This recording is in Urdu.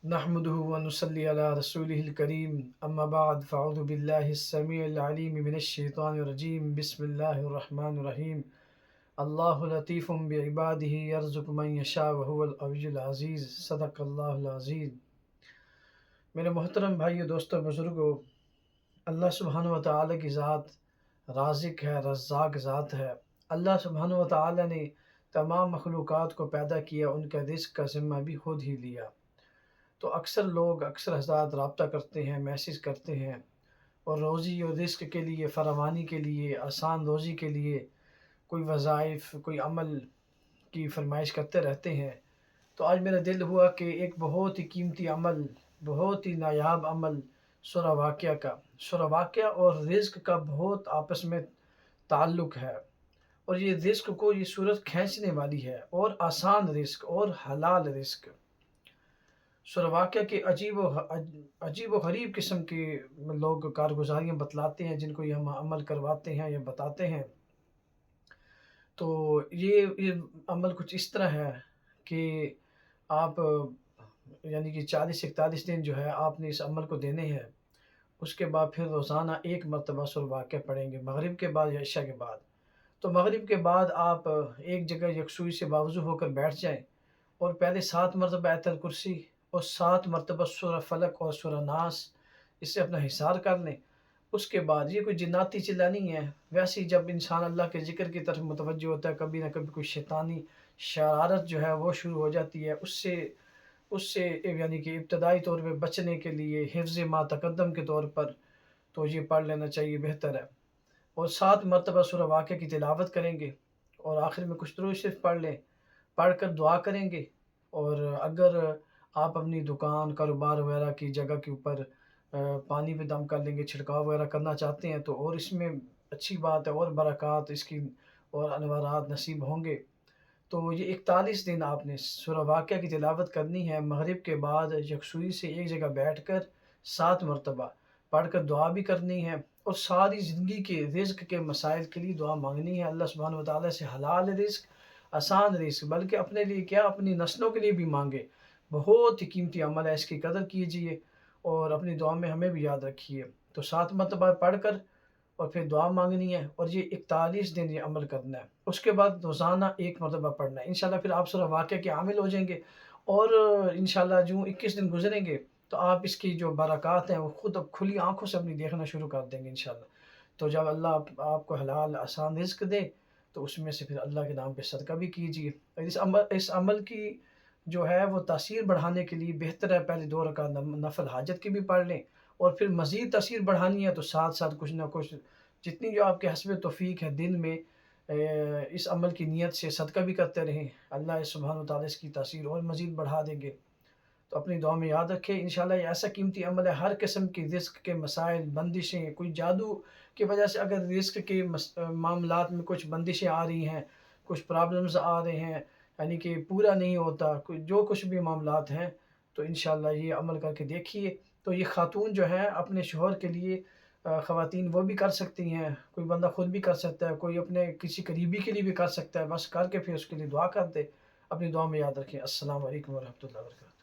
نحمده ونصلي على رسوله الكريم اما بعد فاعوذ بالله السميع العليم من الشيطان الرجيم بسم الله الرحمن الرحيم الله لطيف بعباده يرزق من يشاء وهو القوي العزيز صدق اللہ العظیم۔ میرے محترم بھائیو، دوستو، بزرگو، اللہ سبحانہ و تعالی کی ذات رازق ہے، رزاق ذات ہے۔ اللہ سبحانہ و تعالی نے تمام مخلوقات کو پیدا کیا، ان کا رزق کا ذمہ بھی خود ہی لیا۔ تو اکثر حضرات رابطہ کرتے ہیں، میسیج کرتے ہیں، اور روزی اور رزق کے لیے، فراوانی کے لیے، آسان روزی کے لیے کوئی وظائف، کوئی عمل کی فرمائش کرتے رہتے ہیں۔ تو آج میرا دل ہوا کہ ایک بہت ہی قیمتی عمل، بہت ہی نایاب عمل، سورہ واقعہ کا، سورہ واقعہ اور رزق کا بہت آپس میں تعلق ہے، اور یہ رزق کو یہ صورت کھینچنے والی ہے، اور آسان رزق اور حلال رزق۔ سورہ واقعہ کے عجیب و غریب قسم کے لوگ کارگزاریاں بتلاتے ہیں، جن کو یہ ہم عمل کرواتے ہیں یا بتاتے ہیں۔ تو یہ عمل کچھ اس طرح ہے کہ آپ یعنی کہ 40 41 دن جو ہے آپ نے اس عمل کو دینے ہیں۔ اس کے بعد پھر روزانہ ایک مرتبہ سورہ واقعہ پڑھیں گے، مغرب کے بعد یا عشاء کے بعد۔ تو مغرب کے بعد آپ ایک جگہ یکسوئی سے باوضو ہو کر بیٹھ جائیں، اور پہلے 7 مرتبہ آیت الکرسی اور 7 مرتبہ سورہ فلق اور سورہ ناس، اس سے اپنا حصار کر لیں۔ اس کے بعد یہ کوئی جناتی چلانی ہے، ویسے ہی جب انسان اللہ کے ذکر کی طرف متوجہ ہوتا ہے، کبھی نہ کبھی کوئی شیطانی شرارت جو ہے وہ شروع ہو جاتی ہے، اس سے یعنی کہ ابتدائی طور پہ بچنے کے لیے حفظ ما تقدم کے طور پر تو یہ پڑھ لینا چاہیے، بہتر ہے۔ اور 7 مرتبہ سورہ واقعہ کی تلاوت کریں گے، اور آخر میں کچھ درود شریف پڑھ لیں، پڑھ کر دعا کریں گے۔ اور اگر آپ اپنی دکان، کاروبار وغیرہ کی جگہ کے اوپر پانی پہ دم کر لیں گے، چھڑکاؤ وغیرہ کرنا چاہتے ہیں، تو اور اس میں اچھی بات ہے، اور برکات اس کی اور انوارات نصیب ہوں گے۔ تو یہ 41 دن آپ نے سورہ واقعہ کی تلاوت کرنی ہے، مغرب کے بعد یکسوئی سے ایک جگہ بیٹھ کر 7 مرتبہ پڑھ کر دعا بھی کرنی ہے، اور ساری زندگی کے رزق کے مسائل کے لیے دعا مانگنی ہے اللہ سبحانہ و تعالیٰ سے، حلال رزق، آسان رزق، بلکہ اپنے لیے کیا، اپنی نسلوں کے لیے بھی مانگے۔ بہت ہی قیمتی عمل ہے، اس کی قدر کیجئے، اور اپنی دعا میں ہمیں بھی یاد رکھیے۔ تو 7 مرتبہ پڑھ کر اور پھر دعا مانگنی ہے، اور یہ 41 دن یہ عمل کرنا ہے۔ اس کے بعد روزانہ ایک مرتبہ پڑھنا ہے، انشاءاللہ پھر آپ سورہ واقعہ کے عامل ہو جائیں گے، اور انشاءاللہ جو 21 دن گزریں گے تو آپ اس کی جو برکات ہیں وہ خود اب کھلی آنکھوں سے اپنی دیکھنا شروع کر دیں گے انشاءاللہ۔ تو جب اللہ آپ کو حلال آسان رزق دے تو اس میں سے پھر اللہ کے نام پہ صدقہ بھی کیجیے۔ اس عمل کی جو ہے وہ تاثیر بڑھانے کے لیے بہتر ہے پہلے 2 رکعت نفل حاجت کی بھی پڑھ لیں، اور پھر مزید تاثیر بڑھانی ہے تو ساتھ ساتھ کچھ نہ کچھ جتنی جو آپ کے حسب توفیق ہے دن میں اس عمل کی نیت سے صدقہ بھی کرتے رہیں، اللہ سبحانہ و تعالیٰ اس کی تاثیر اور مزید بڑھا دیں گے۔ تو اپنی دعا میں یاد رکھیں، انشاءاللہ یہ ایسا قیمتی عمل ہے، ہر قسم کی رزق کے مسائل، بندشیں، کوئی جادو کی وجہ سے اگر رزق کے معاملات میں کچھ بندشیں آ رہی ہیں، کچھ پرابلمز آ رہے ہیں، یعنی کہ پورا نہیں ہوتا، جو کچھ بھی معاملات ہیں، تو انشاءاللہ یہ عمل کر کے دیکھیے۔ تو یہ خاتون جو ہے اپنے شوہر کے لیے، خواتین وہ بھی کر سکتی ہیں، کوئی بندہ خود بھی کر سکتا ہے، کوئی اپنے کسی قریبی کے لیے بھی کر سکتا ہے، بس کر کے پھر اس کے لیے دعا کر دے۔ اپنی دعا میں یاد رکھیں۔ السلام علیکم ورحمۃ اللہ وبرکاتہ۔